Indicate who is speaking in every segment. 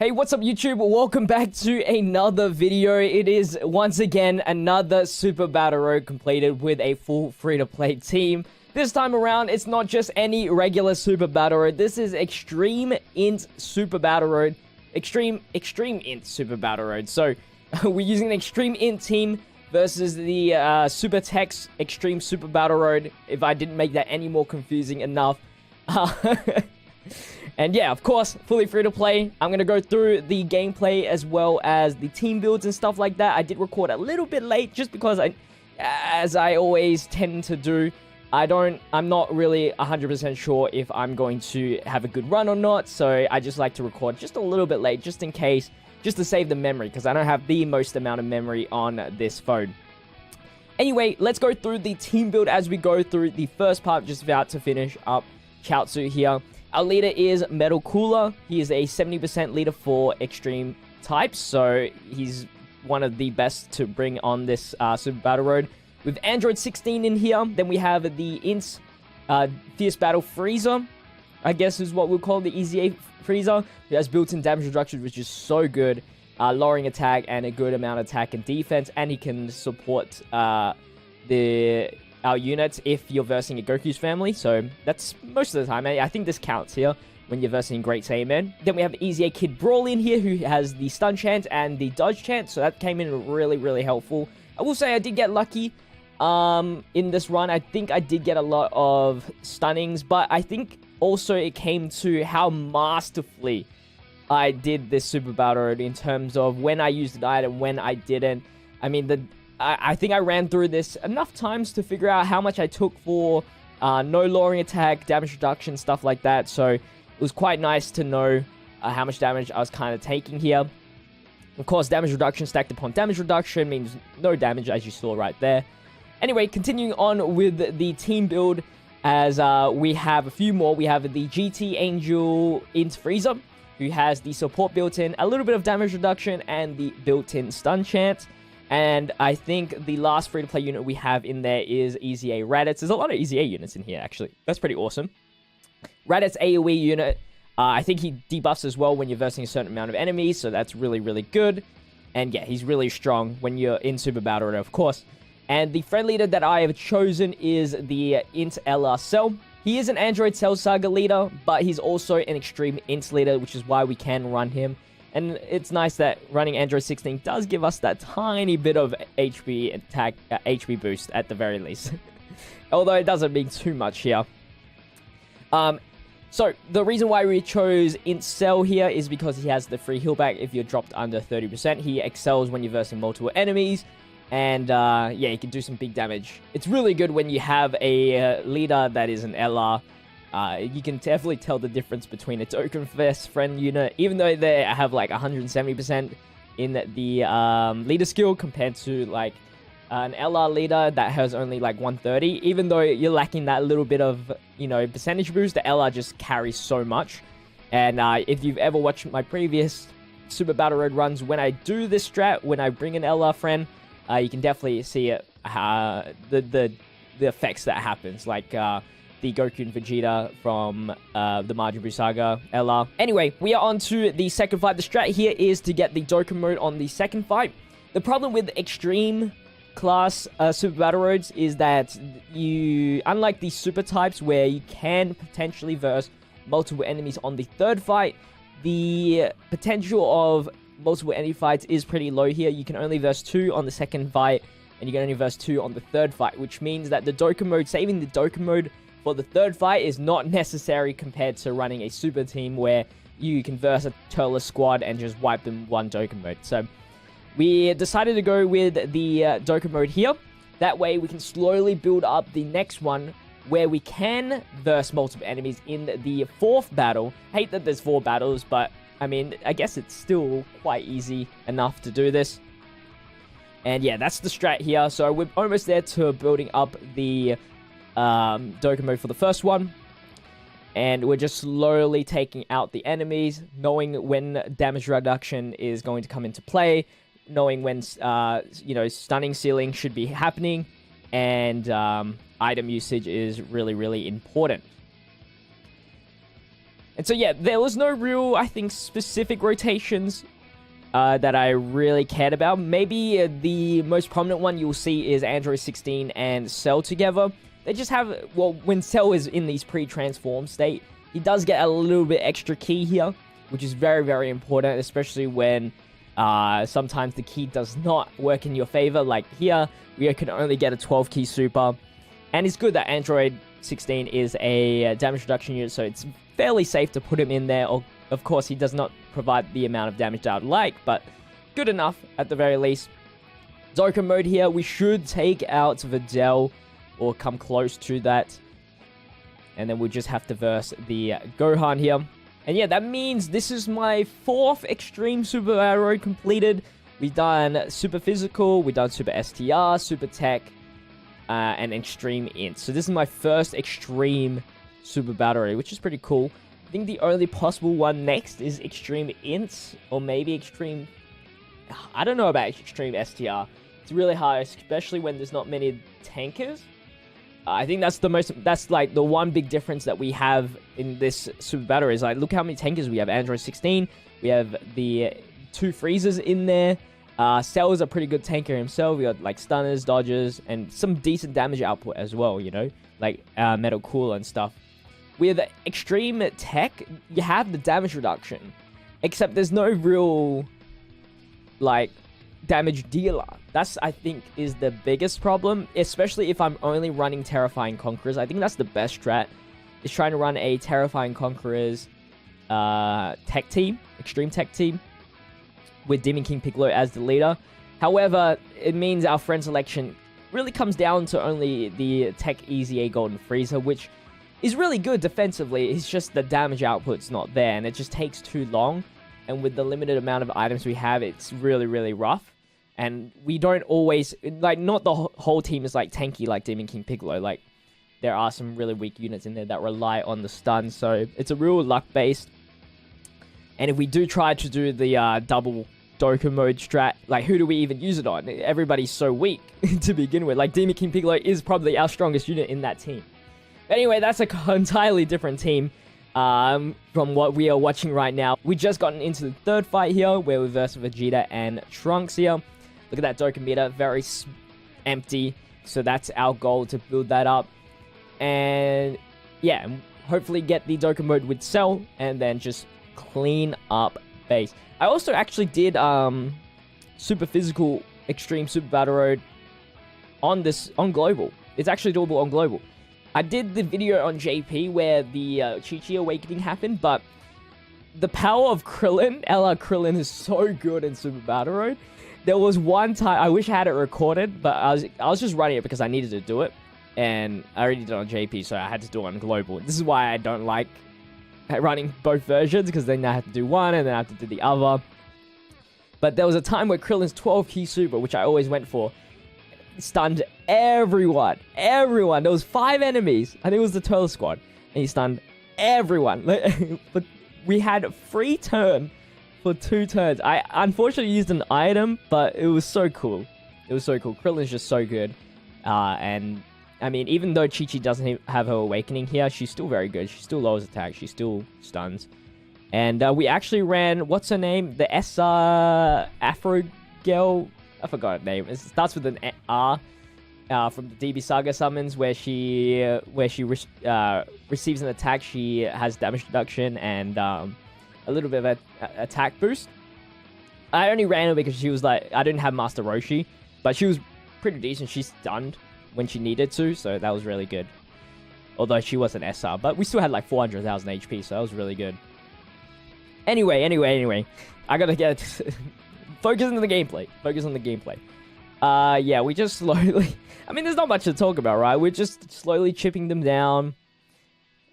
Speaker 1: Hey, what's up YouTube? Welcome back to another video. It is once again another Super Battle Road completed with a full free-to-play team. This time around, it's not just any regular Super Battle Road. This is Extreme INT Super Battle Road. Extreme INT Super Battle Road. So, we're using an Extreme INT team versus the Super Tex Extreme Super Battle Road. If I didn't make that any more confusing enough. And yeah, of course, fully free to play. I'm going to go through the gameplay as well as the team builds and stuff like that. I did record a little bit late just because as I always tend to do, I'm not really 100% sure if I'm going to have a good run or not. So I just like to record just a little bit late just in case, just to save the memory because I don't have the most amount of memory on this phone. Anyway, let's go through the team build as we go through the first part, just about to finish up Chaozu here. Our leader is Metal Cooler. He is a 70% leader for extreme types, so he's one of the best to bring on this Super Battle Road. With Android 16 in here, then we have the INT Fierce Battle Freezer, I guess is what we'll call the EZA Freezer. He has built-in damage reduction, which is so good, lowering attack and a good amount of attack and defense, and he can support our units if you're versing a Goku's family, so that's most of the time. I think this counts here when you're versing Great Saiyaman. Then we have EZA Kid Brawl in here, who has the stun chance and the dodge chance, so that came in really helpful. I will say I did get lucky in this run. I think I did get a lot of stunnings, but I think also it came to how masterfully I did this Super Battle Road in terms of when I used the item, when I didn't. I mean, I think I ran through this enough times to figure out how much I took for no lowering attack, damage reduction, stuff like that. So it was quite nice to know how much damage I was kind of taking here. Of course, damage reduction stacked upon damage reduction means no damage, as you saw right there. Anyway, continuing on with the team build, as we have a few more. We have the GT Angel INT Freezer, who has the support built-in, a little bit of damage reduction, and the built-in stun chance. And I think the last free-to-play unit we have in there is EZA Raditz. There's a lot of EZA units in here, actually. That's pretty awesome. Raditz AoE unit. I think he debuffs as well when you're versing a certain amount of enemies, so that's really good. And yeah, he's really strong when you're in Super Battle Road, of course. And the friend leader that I have chosen is the INT LR Cell. He is an Android Cell Saga leader, but he's also an Extreme INT leader, which is why we can run him. And it's nice that running Android 16 does give us that tiny bit of HP attack, HP boost at the very least. Although it doesn't mean too much here. So the reason why we chose INT Cell here is because he has the free heal back if you're dropped under 30%. He excels when you're versing multiple enemies. And yeah, he can do some big damage. It's really good when you have a leader that is an LR. You can definitely tell the difference between a Dokkan friend unit, even though they have like 170% in the leader skill compared to like an LR leader that has only like 130. Even though you're lacking that little bit of, you know, percentage boost, the LR just carries so much. And if you've ever watched my previous Super Battle Road runs, when I do this strat, when I bring an LR friend, you can definitely see it, the effects that happens, like the Goku and Vegeta from the Majin Buu Saga LR. Anyway, we are on to the second fight. The strat here is to get the Dokkan mode on the second fight. The problem with extreme class Super Battle Roads is that you, unlike the super types where you can potentially verse multiple enemies on the third fight, the potential of multiple enemy fights is pretty low here. You can only verse 2 on the second fight, and you can only verse 2 on the third fight, which means that the Dokkan mode, saving the Dokkan mode for the third fight is not necessary compared to running a super team where you can verse a Turles squad and just wipe them one Dokkan mode. So we decided to go with the Dokkan mode here. That way we can slowly build up the next one where we can verse multiple enemies in the fourth battle. Hate that there's 4 battles, but I mean, I guess it's still quite easy enough to do this. And yeah, that's the strat here. So we're almost there to building up the Dokkan mode for the first one. And we're just slowly taking out the enemies, knowing when damage reduction is going to come into play, knowing when, you know, stunning ceiling should be happening, and item usage is really important. And so, yeah, there was no real, I think, specific rotations that I really cared about. Maybe the most prominent one you'll see is Android 16 and Cell together. They just have, well, when Cell is in these pre-transform state, he does get a little bit extra key here, which is very, very important, especially when sometimes the key does not work in your favor. Like here, we can only get a 12 key super. And it's good that Android 16 is a damage reduction unit, so it's fairly safe to put him in there. Of course, he does not provide the amount of damage that I'd like, but good enough at the very least. Dokkan mode here, we should take out Videl or come close to that. And then we'll just have to verse the Gohan here. And yeah, that means this is my 4th Extreme Super Battle Road completed. We've done Super Physical, we've done Super STR, Super Tech, and Extreme Int. So this is my first Extreme Super Battle Road, which is pretty cool. I think the only possible one next is Extreme Int, or maybe Extreme... I don't know about Extreme STR. It's really hard, especially when there's not many tankers. I think that's like the one big difference that we have in this Super Battle is like, look how many tankers we have. Android 16, we have the 2 freezers in there. Cell is a pretty good tanker himself. We got like stunners, dodges, and some decent damage output as well, you know, like metal cooler and stuff. With Extreme Tech, you have the damage reduction, except there's no real like damage dealer. That's, I think, is the biggest problem, especially if I'm only running Terrifying Conquerors. I think that's the best strat, is trying to run a Terrifying Conquerors tech team, Extreme Tech team, with Demon King Piccolo as the leader. However, it means our friend selection really comes down to only the Tech EZA Golden Freezer, which is really good defensively. It's just the damage output's not there, and it just takes too long. And with the limited amount of items we have, it's really, really rough. And we don't always, like, not the whole team is, like, tanky like Demon King Piccolo. Like, there are some really weak units in there that rely on the stun. So, it's a real luck-based. And if we do try to do the double Dokkan mode strat, like, who do we even use it on? Everybody's so weak to begin with. Like, Demon King Piccolo is probably our strongest unit in that team. Anyway, that's an entirely different team from what we are watching right now. We just gotten into the 3rd fight here, where we verse Vegeta and Trunks here. Look at that Dokkan meter, very empty. So that's our goal, to build that up. And yeah, hopefully get the Dokkan mode with Cell, and then just clean up base. I also actually did Super Physical Extreme Super Battle Road on Global. It's actually doable on Global. I did the video on JP where the Chi-Chi Awakening happened, but the power of Krillin, LR Krillin, is so good in Super Battle Road. There was one time, I wish I had it recorded, but I was just running it because I needed to do it. And I already did it on JP, so I had to do it on Global. This is why I don't like running both versions, because then I have to do one and then I have to do the other. But there was a time where Krillin's 12 key super, which I always went for, stunned everyone. Everyone. There was 5 enemies. I think it was the Turtle Squad. And he stunned everyone. But we had free turn for 2 turns. I unfortunately used an item, but it was so cool. It was so cool. Krillin's just so good. And I mean, even though Chi-Chi doesn't have her awakening here, she's still very good. She still lowers attack. She still stuns. And we actually ran, what's her name? The SR Afro girl. I forgot her name. It starts with an R. From the DB Saga summons, where she receives an attack. She has damage reduction and a little bit of an attack boost. I only ran her because she was like, I didn't have Master Roshi, but she was pretty decent. She stunned when she needed to, so that was really good. Although she was an SR, but we still had like 400,000 HP, so that was really good. Anyway, I gotta get focus on the gameplay. Focus on the gameplay. Yeah, we just slowly... I mean, there's not much to talk about, right? We're just slowly chipping them down.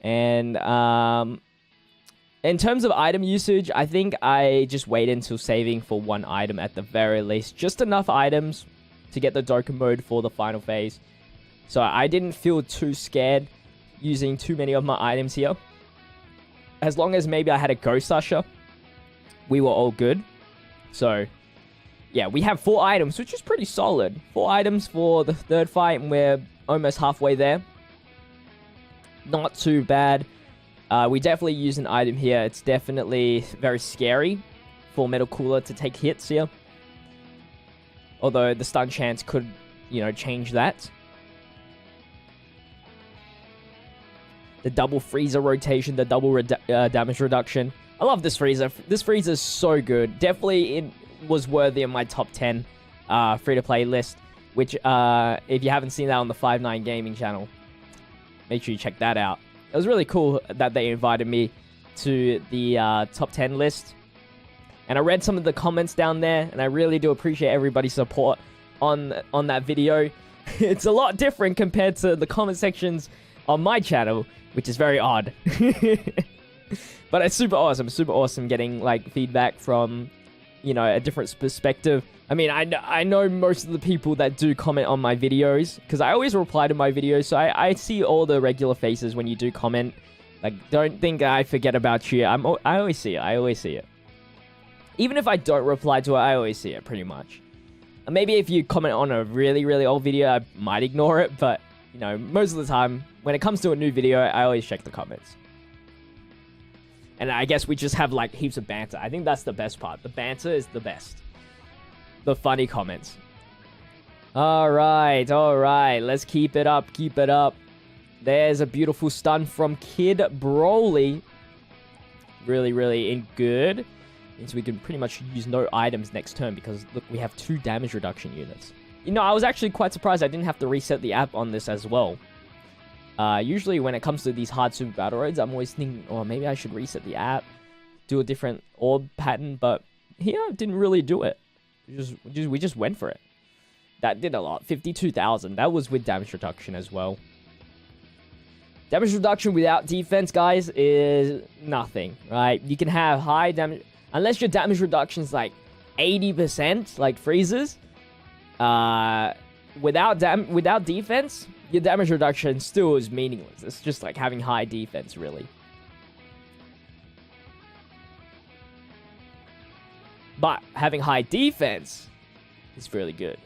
Speaker 1: And, in terms of item usage, I think I just wait until saving for 1 item at the very least. Just enough items to get the Dokkan mode for the final phase. So I didn't feel too scared using too many of my items here. As long as maybe I had a Ghost Usher, we were all good. So... yeah, we have 4 items, which is pretty solid. 4 items for the 3rd fight, and we're almost halfway there. Not too bad. We definitely use an item here. It's definitely very scary for Metal Cooler to take hits here. Although the stun chance could, you know, change that. The double freezer rotation, the double damage reduction. I love this freezer. This freezer is so good. Definitely it was worthy of my top 10 free-to-play list. Which, if you haven't seen that on the 5-9 Gaming channel, make sure you check that out. It was really cool that they invited me to the top 10 list. And I read some of the comments down there, and I really do appreciate everybody's support on that video. It's a lot different compared to the comment sections on my channel, which is very odd. But it's super awesome getting, like, feedback from, you know, a different perspective. I mean, I know most of the people that do comment on my videos, because I always reply to my videos, so I see all the regular faces when you do comment. Like, don't think I forget about you. I always see it. Even if I don't reply to it, I always see it, pretty much. And maybe if you comment on a really, really old video, I might ignore it, but, you know, most of the time, when it comes to a new video, I always check the comments. And I guess we just have, like, heaps of banter. I think that's the best part. The banter is the best. The funny comments. Alright. Let's keep it up. There's a beautiful stun from Kid Broly. Really good. Means we can pretty much use no items next turn because, look, we have 2 damage reduction units. You know, I was actually quite surprised I didn't have to reset the app on this as well. Usually when it comes to these hard super battle roads, I'm always thinking, oh, maybe I should reset the app, do a different orb pattern, but here I didn't really do it. We just went for it. That did a lot. 52,000. That was with damage reduction as well. Damage reduction without defense, guys, is nothing, right? You can have high damage... Unless your damage reduction is like 80%, like freezes. Without defense, your damage reduction still is meaningless. It's just like having high defense, really. But having high defense is really good.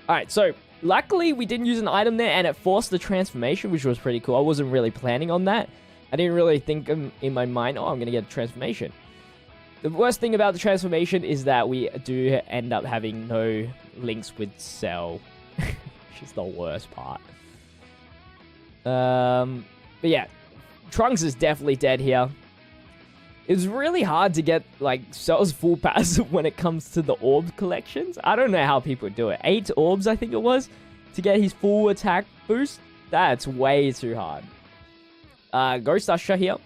Speaker 1: Alright, so luckily we didn't use an item there and it forced the transformation, which was pretty cool. I wasn't really planning on that. I didn't really think in my mind, oh, I'm going to get a transformation. The worst thing about the transformation is that we do end up having no links with Cell, which is the worst part. But yeah, Trunks is definitely dead here. It's really hard to get, like, Cell's full passive when it comes to the orb collections. I don't know how people do it. 8 orbs, I think it was, to get his full attack boost. That's way too hard. Ghost Usher here.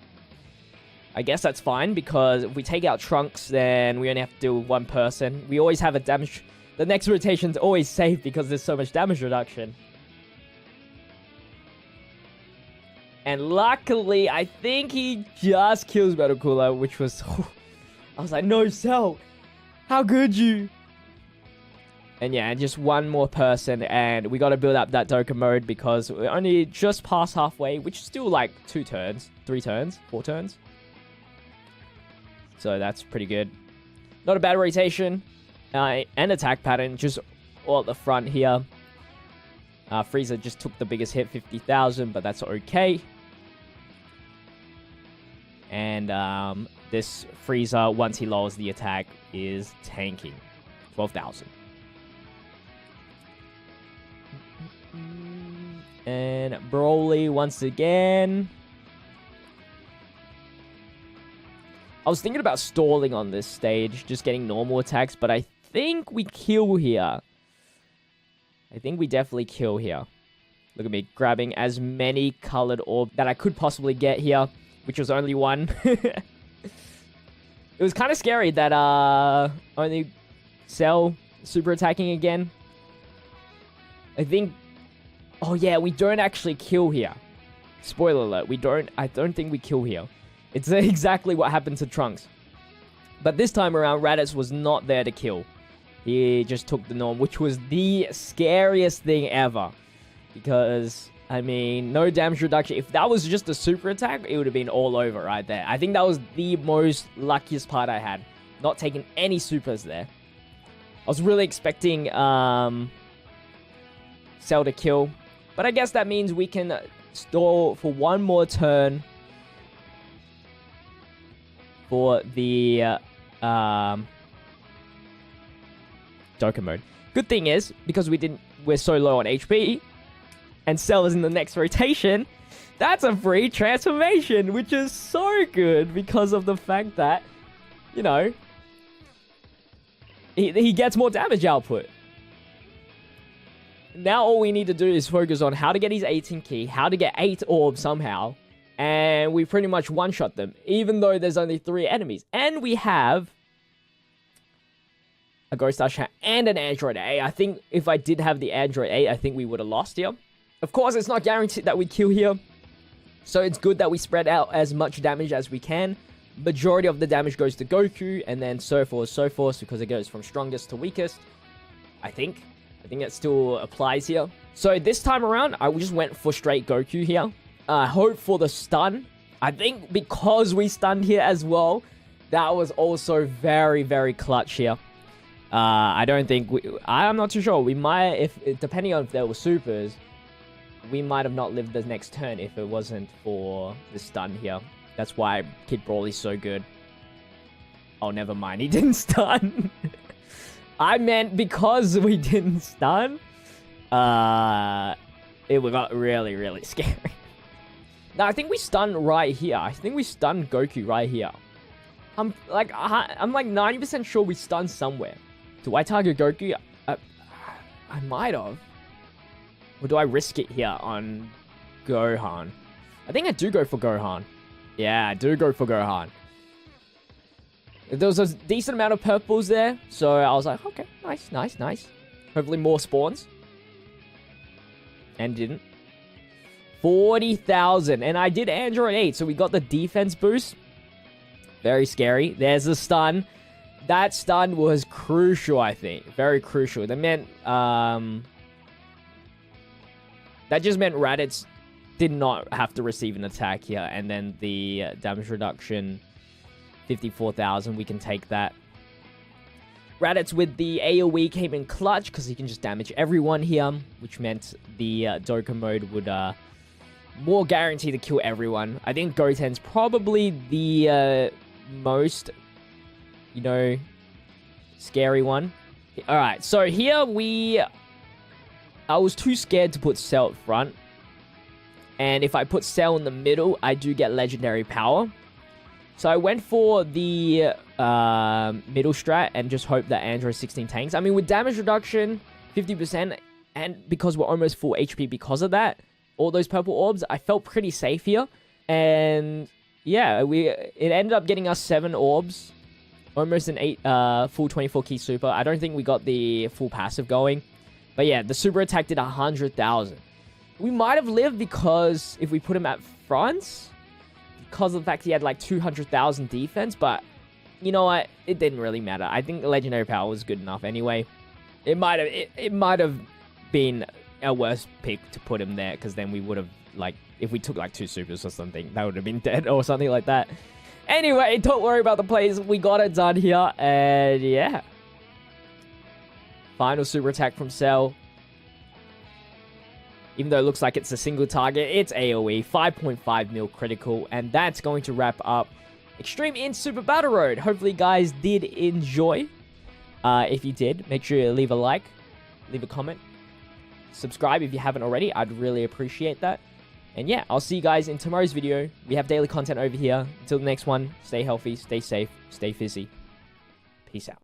Speaker 1: I guess that's fine, because if we take out Trunks, then we only have to deal with 1 person. We always have a damage... The next rotation's always safe because there's so much damage reduction. And luckily, I think he just kills Metal Cooler, which was... I was like, no, Cell! How could you? And yeah, just 1 more person, and we gotta build up that Dokkan mode because we're only just past halfway, which is still like 2 turns, 3 turns, 4 turns. So that's pretty good. Not a bad rotation. And attack pattern, just all at the front here. Frieza just took the biggest hit, 50,000, but that's okay. And this Frieza, once he lowers the attack, is tanking. 12,000. And Broly once again. I was thinking about stalling on this stage, just getting normal attacks, but I think we kill here. I think we definitely kill here. Look at me grabbing as many colored orbs that I could possibly get here, which was only 1. It was kind of scary that only Cell super attacking again. I think... Oh yeah, we don't actually kill here. Spoiler alert, I don't think we kill here. It's exactly what happened to Trunks. But this time around, Raditz was not there to kill. He just took the norm, which was the scariest thing ever. Because, I mean, no damage reduction. If that was just a super attack, it would have been all over right there. I think that was the most luckiest part I had. Not taking any supers there. I was really expecting Cell to kill. But I guess that means we can stall for one more turn for the Dokkan mode. Good thing is, because we're so low on HP, and Cell is in the next rotation, that's a free transformation, which is so good because of the fact that, you know, he gets more damage output. Now all we need to do is focus on how to get his 18 key, how to get 8 orbs somehow, and we pretty much one-shot them, even though there's only 3 enemies. And we have a Ghost Usher and an Android A. I think if I did have the Android A, I think we would have lost here. Of course, it's not guaranteed that we kill here, so it's good that we spread out as much damage as we can. Majority of the damage goes to Goku, and then so forth, because it goes from strongest to weakest, I think it still applies here. So this time around, I just went for straight Goku here. Hope for the stun. I think because we stunned here as well, that was also very, very clutch here. I don't think I'm not too sure. We might, depending on if there were supers, we might have not lived the next turn if it wasn't for the stun here. That's why Kid Brawly's so good. Oh, never mind. He didn't stun. I meant because we didn't stun. It got really, really scary. Now, I think we stunned right here. I think we stunned Goku right here. I'm like 90% sure we stunned somewhere. Do I target Goku? I might have. Or do I risk it here on Gohan? I think I do go for Gohan. Yeah, I do go for Gohan. There was a decent amount of purples there, so I was like, okay, nice. Hopefully more spawns. And didn't. 40,000. And I did Android 8, so we got the defense boost. Very scary. There's a stun. That stun was crucial, I think. Very crucial. That meant, that just meant Raditz did not have to receive an attack here. And then the damage reduction, 54,000. We can take that. Raditz with the AoE came in clutch because he can just damage everyone here, which meant the Dokkan mode would more guarantee to kill everyone. I think Goten's probably the most, you know, scary one. Alright, so here I was too scared to put Cell up front. And if I put Cell in the middle, I do get legendary power. So I went for the middle strat and just hope that Android 16 tanks. I mean, with damage reduction, 50%, and because we're almost full HP because of that, all those purple orbs, I felt pretty safe here. And yeah, it ended up getting us 7 orbs. Almost an 8 full 24 key super. I don't think we got the full passive going. But yeah, the super attack did 100,000. We might have lived because if we put him at front, because of the fact he had like 200,000 defense, but you know what? It didn't really matter. I think the legendary power was good enough anyway. It might have been a worse pick to put him there, because then we would have, like, if we took like 2 supers or something, that would have been dead or something like that. Anyway, don't worry about the plays. We got it done here, and yeah. Final super attack from Cell. Even though it looks like it's a single target, it's AoE, 5.5 mil critical, and that's going to wrap up Extreme INT Super Battle Road. Hopefully, you guys did enjoy. If you did, make sure you leave a like, leave a comment, subscribe if you haven't already. I'd really appreciate that. And yeah, I'll see you guys in tomorrow's video. We have daily content over here. Until the next one, stay healthy, stay safe, stay fizzy. Peace out.